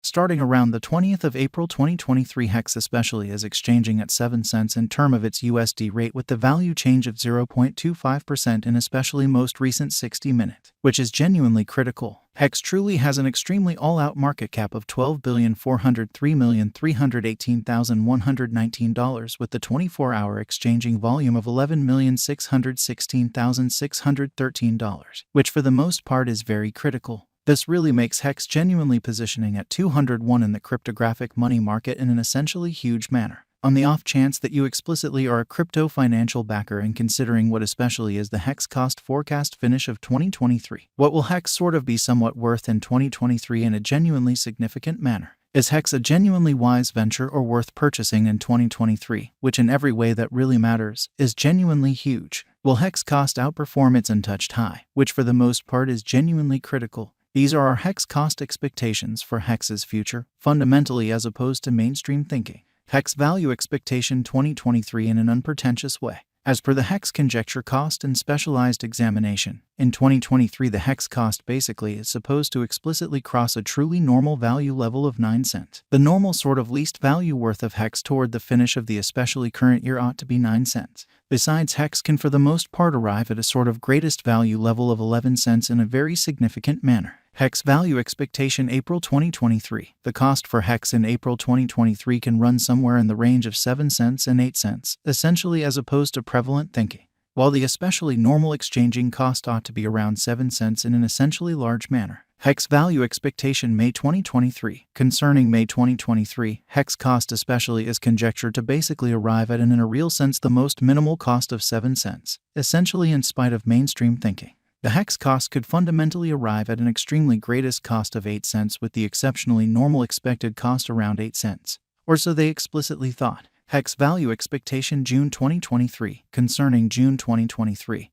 Starting around the 20th of April 2023, Hex especially is exchanging at 7 cents in term of its USD rate with the value change of 0.25% in especially most recent 60-minute, which is genuinely critical. Hex truly has an extremely all-out market cap of $12,403,318,119 with the 24-hour exchanging volume of $11,616,613, which for the most part is very critical. This really makes Hex genuinely positioning at 201 in the cryptographic money market in an essentially huge manner. On the off chance that you explicitly are a crypto financial backer and considering what especially is the Hex cost forecast finish of 2023, what will Hex sort of be somewhat worth in 2023 in a genuinely significant manner? Is Hex a genuinely wise venture or worth purchasing in 2023, which in every way that really matters, is genuinely huge? Will Hex cost outperform its untouched high, which for the most part is genuinely critical? These are our Hex cost expectations for Hex's future, fundamentally as opposed to mainstream thinking. Hex value expectation 2023 in an unpretentious way. As per the Hex conjecture cost and specialized examination, in 2023 the Hex cost basically is supposed to explicitly cross a truly normal value level of 9 cents. The normal sort of least value worth of Hex toward the finish of the especially current year ought to be 9 cents. Besides, Hex can for the most part arrive at a sort of greatest value level of 11 cents in a very significant manner. Hex value expectation April 2023. The cost for Hex in April 2023 can run somewhere in the range of 7 cents and 8 cents, essentially as opposed to prevalent thinking. While the especially normal exchanging cost ought to be around 7 cents in an essentially large manner. Hex value expectation May 2023. Concerning May 2023, Hex cost especially is conjectured to basically arrive at in a real sense the most minimal cost of 7 cents, essentially in spite of mainstream thinking. The Hex cost could fundamentally arrive at an extremely greatest cost of 8 cents with the exceptionally normal expected cost around 8 cents. Or so they explicitly thought. Hex value expectation June 2023. Concerning June 2023.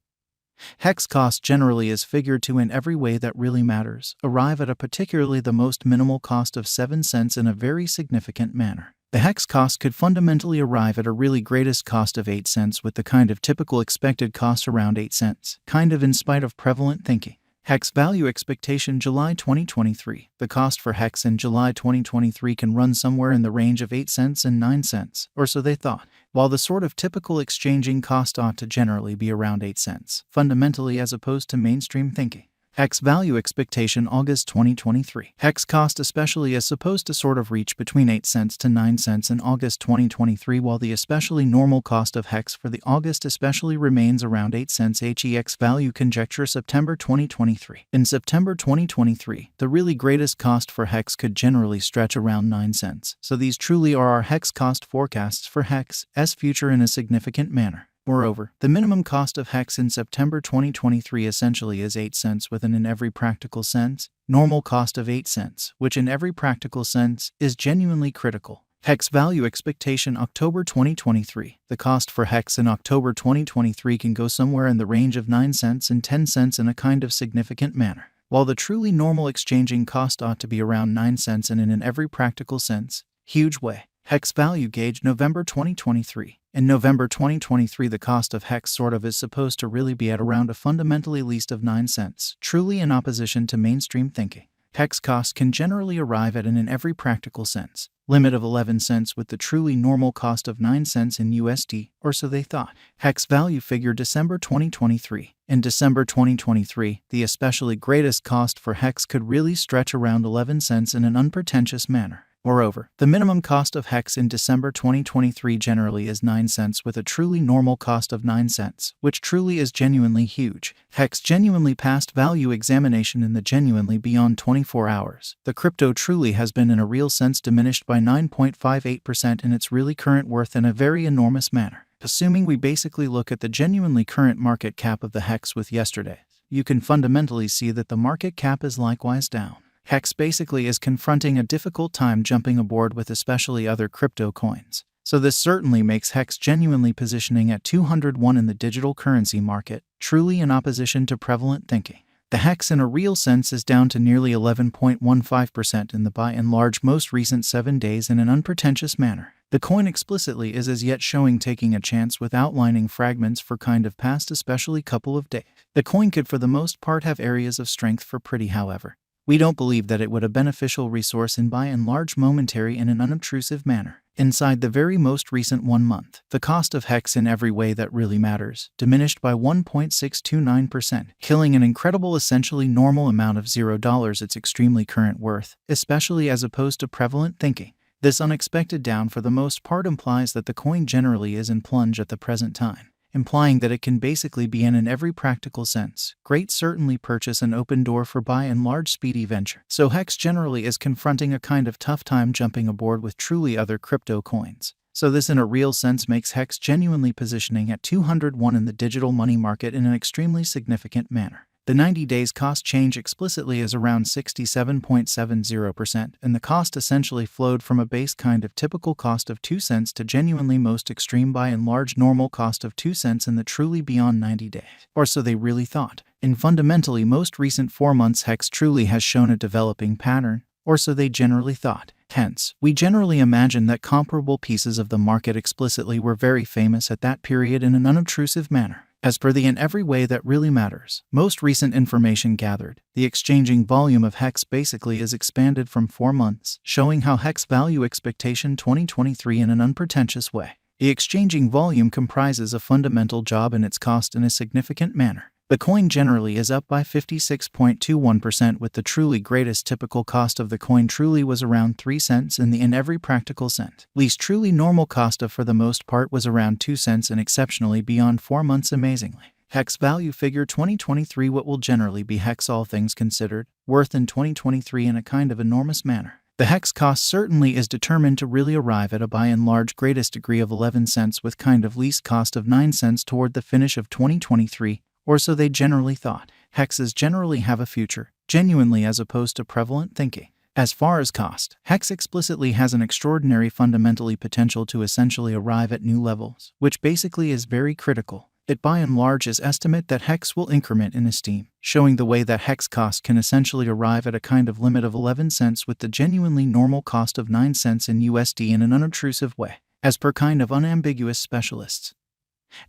Hex cost generally is figured to in every way that really matters, arrive at a particularly the most minimal cost of 7 cents in a very significant manner. The Hex cost could fundamentally arrive at a really greatest cost of 8 cents with the kind of typical expected cost around 8 cents, kind of in spite of prevalent thinking. Hex value expectation July 2023. The cost for Hex in July 2023 can run somewhere in the range of 8 cents and 9 cents, or so they thought, while the sort of typical exchanging cost ought to generally be around 8 cents, fundamentally as opposed to mainstream thinking. Hex value expectation August 2023. Hex cost especially is supposed to sort of reach between 8 cents to 9 cents in August 2023, while the especially normal cost of Hex for the August especially remains around 8 cents. Hex value conjecture September 2023. In September 2023, the really greatest cost for Hex could generally stretch around 9 cents, so these truly are our Hex cost forecasts for Hex's future in a significant manner. Moreover, the minimum cost of Hex in September 2023 essentially is 8 cents with an in every practical sense, normal cost of 8 cents, which in every practical sense is genuinely critical. Hex value expectation October 2023. The cost for Hex in October 2023 can go somewhere in the range of 9 cents and 10 cents in a kind of significant manner. While the truly normal exchanging cost ought to be around 9 cents and in every practical sense, huge way. Hex value gauge November 2023. In November 2023, the cost of Hex sort of is supposed to really be at around a fundamentally least of 9 cents, truly in opposition to mainstream thinking. Hex cost can generally arrive at an in every practical sense limit of 11 cents with the truly normal cost of 9 cents in USD, or so they thought. Hex value figure December 2023. In December 2023, the especially greatest cost for Hex could really stretch around 11 cents in an unpretentious manner. Moreover, the minimum cost of Hex in December 2023 generally is 9 cents with a truly normal cost of 9 cents, which truly is genuinely huge. Hex genuinely passed value examination in the genuinely beyond 24 hours. The crypto truly has been in a real sense diminished by 9.58% in its really current worth in a very enormous manner. Assuming we basically look at the genuinely current market cap of the Hex with yesterday, you can fundamentally see that the market cap is likewise down. Hex basically is confronting a difficult time jumping aboard with especially other crypto coins. So this certainly makes Hex genuinely positioning at 201 in the digital currency market, truly in opposition to prevalent thinking. The Hex in a real sense is down to nearly 11.15% in the by and large most recent 7 days in an unpretentious manner. The coin explicitly is as yet showing taking a chance with outlining fragments for kind of past especially couple of days. The coin could for the most part have areas of strength for pretty however. We don't believe that it would a beneficial resource in by and large momentary in an unobtrusive manner. Inside the very most recent 1 month, the cost of HEX in every way that really matters diminished by 1.629%, killing an incredible essentially normal amount of $0 its extremely current worth, especially as opposed to prevalent thinking. This unexpected down for the most part implies that the coin generally is in plunge at the present time, implying that it can basically be in every practical sense. Great certainly purchase an open door for by and large speedy venture. So HEX generally is confronting a kind of tough time jumping aboard with truly other crypto coins. So this in a real sense makes HEX genuinely positioning at 201 in the digital money market in an extremely significant manner. The 90 days cost change explicitly is around 67.70%, and the cost essentially flowed from a base kind of typical cost of 2 cents to genuinely most extreme by and large normal cost of 2 cents in the truly beyond 90 days. Or so they really thought. In fundamentally most recent 4 months, HEX truly has shown a developing pattern, or so they generally thought. Hence, we generally imagine that comparable pieces of the market explicitly were very famous at that period in an unobtrusive manner. As per the in every way that really matters, most recent information gathered, the exchanging volume of HEX basically is expanded from 4 months, showing how HEX value expectation 2023 in an unpretentious way. The exchanging volume comprises a fundamental job in its cost in a significant manner. The coin generally is up by 56.21%, with the truly greatest typical cost of the coin truly was around 3 cents in every practical cent. Least truly normal cost of for the most part was around 2 cents and exceptionally beyond 4 months amazingly. HEX value figure 2023 what will generally be HEX all things considered, worth in 2023 in a kind of enormous manner. The HEX cost certainly is determined to really arrive at a by and large greatest degree of 11 cents with kind of least cost of 9 cents toward the finish of 2023. Or so they generally thought. HEXs generally have a future, genuinely as opposed to prevalent thinking. As far as cost, HEX explicitly has an extraordinary fundamentally potential to essentially arrive at new levels, which basically is very critical. It by and large is estimate that HEX will increment in esteem, showing the way that HEX cost can essentially arrive at a kind of limit of 11 cents with the genuinely normal cost of 9 cents in USD in an unobtrusive way, as per kind of unambiguous specialists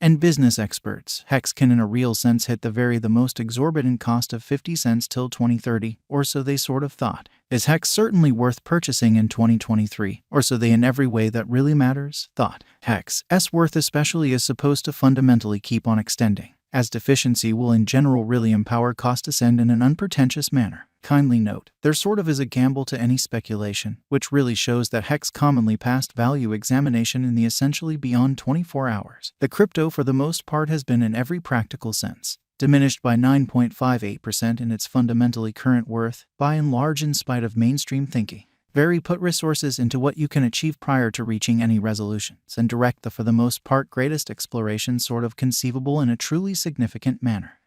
and business experts. HEX can in a real sense hit the most exorbitant cost of 50 cents till 2030, or so they sort of thought. Is HEX certainly worth purchasing in 2023, or so they in every way that really matters thought. HEX's worth especially is supposed to fundamentally keep on extending, as deficiency will in general really empower cost ascend in an unpretentious manner. Kindly note, there sort of is a gamble to any speculation, which really shows that HEX commonly passed value examination in the essentially beyond 24 hours. The crypto for the most part has been in every practical sense diminished by 9.58% in its fundamentally current worth, by and large in spite of mainstream thinking. Very put resources into what you can achieve prior to reaching any resolutions and direct the for the most part greatest exploration sort of conceivable in a truly significant manner.